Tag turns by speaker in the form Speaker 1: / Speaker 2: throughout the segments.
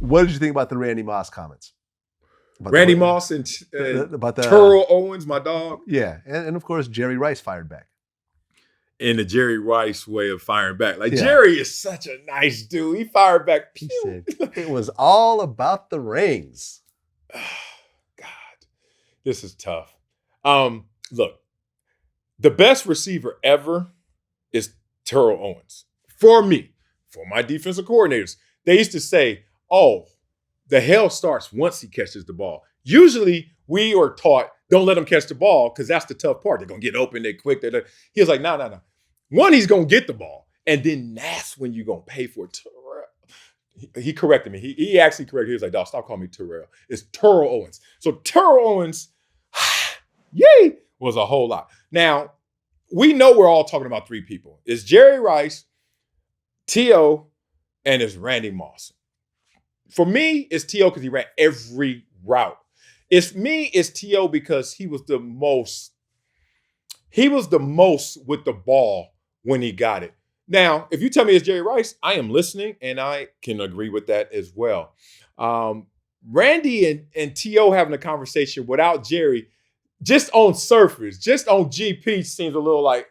Speaker 1: What did you think about the Randy Moss comments?
Speaker 2: Randy Moss and
Speaker 1: about the
Speaker 2: Terrell Owens, my dog.
Speaker 1: Yeah, and of course Jerry Rice fired back.
Speaker 2: In the Jerry Rice way of firing back. Jerry is such a nice dude. He fired back.
Speaker 1: He said, it was all about the rings.
Speaker 2: Oh, God, this is tough. Look, the best receiver ever is Terrell Owens. For me, for my defensive coordinators, they used to say, oh, the hell starts once he catches the ball. Usually we are taught, don't let him catch the ball because that's the tough part. They're going to get open, they're quick. He was like, no. One, he's going to get the ball, and then that's when you're going to pay for it. Terrell. He corrected me. He actually corrected me. He was like, dog, stop calling me Terrell. It's Terrell Owens. So Terrell Owens, yay, was a whole lot. Now, we know we're all talking about three people. It's Jerry Rice, T.O., and it's Randy Moss. For me, it's T.O. because he ran every route. It's T.O. because he was the most with the ball when he got it. Now, if you tell me it's Jerry Rice, I am listening, and I can agree with that as well. Randy and T.O. having a conversation without Jerry, just on surface, just on GP, seems a little like,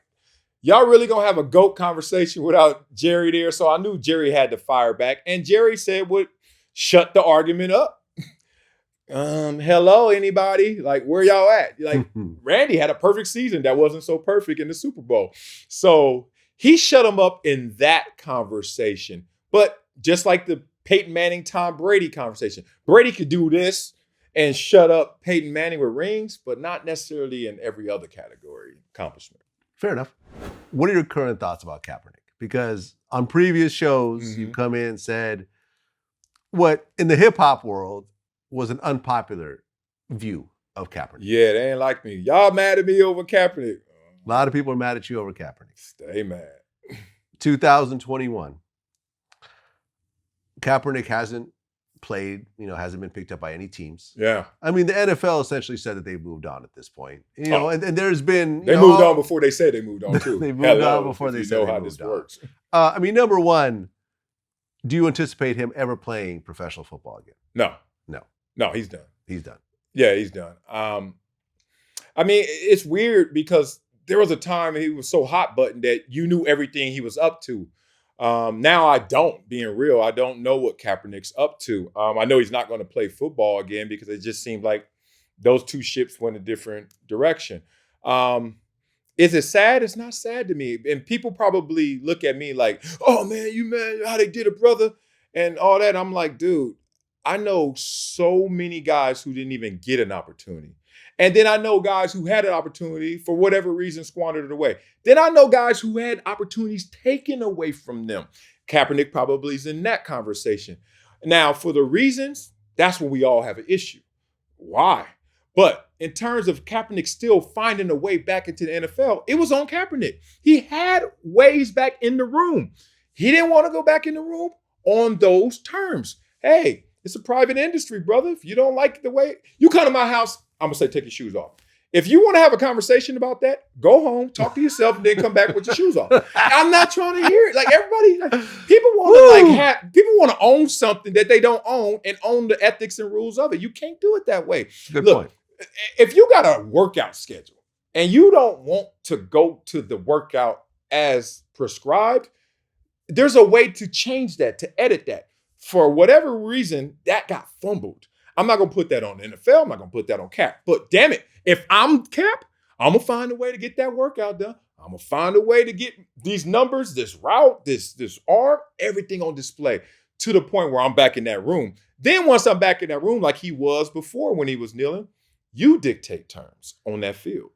Speaker 2: y'all really going to have a GOAT conversation without Jerry there? So I knew Jerry had to fire back, and Jerry said would shut the argument up. Hello, anybody? Like, where y'all at? Like, Randy had a perfect season that wasn't so perfect in the Super Bowl. So he shut him up in that conversation. But just like the Peyton Manning, Tom Brady conversation, Brady could do this and shut up Peyton Manning with rings, but not necessarily in every other category accomplishment.
Speaker 1: Fair enough. What are your current thoughts about Kaepernick? Because on previous shows, you've come in and said what in the hip hop world was an unpopular view of Kaepernick.
Speaker 2: Yeah, they ain't like me. Y'all mad at me over Kaepernick.
Speaker 1: A lot of people are mad at you over Kaepernick.
Speaker 2: Stay mad.
Speaker 1: 2021. Kaepernick hasn't played, hasn't been picked up by any teams.
Speaker 2: Yeah.
Speaker 1: I mean, the NFL essentially said that they've moved on at this point. And there's been...
Speaker 2: They moved on before they said they moved on, too.
Speaker 1: They moved on before they said they moved on.
Speaker 2: You know how this works.
Speaker 1: Number one, do you anticipate him ever playing professional football again?
Speaker 2: No, he's done.
Speaker 1: He's done.
Speaker 2: Yeah, he's done. It's weird because there was a time he was so hot button that you knew everything he was up to. Now I don't, being real. I don't know what Kaepernick's up to. I know he's not going to play football again because it just seemed like those two ships went a different direction. Is it sad? It's not sad to me. And people probably look at me like, oh, man, you mad how they did it, brother, and all that. I'm like, dude, I know so many guys who didn't even get an opportunity. And then I know guys who had an opportunity for whatever reason squandered it away. Then I know guys who had opportunities taken away from them. Kaepernick probably is in that conversation. Now, for the reasons, that's when we all have an issue. Why? But in terms of Kaepernick still finding a way back into the NFL, it was on Kaepernick. He had ways back in the room. He didn't want to go back in the room on those terms. Hey, it's a private industry, brother. If you don't like the way you come to my house, I'm going to say take your shoes off. If you want to have a conversation about that, go home, talk to yourself, and then come back with your shoes off. I'm not trying to hear it. Like everybody, people want to own something that they don't own and own the ethics and rules of it. You can't do it that way.
Speaker 1: Good point.
Speaker 2: If you got a workout schedule and you don't want to go to the workout as prescribed, there's a way to change that, to edit that. For whatever reason, that got fumbled. I'm not going to put that on the NFL. I'm not going to put that on Cap. But damn it, if I'm Cap, I'm going to find a way to get that workout done. I'm going to find a way to get these numbers, this route, this arm, everything on display to the point where I'm back in that room. Then once I'm back in that room like he was before when he was kneeling, you dictate terms on that field.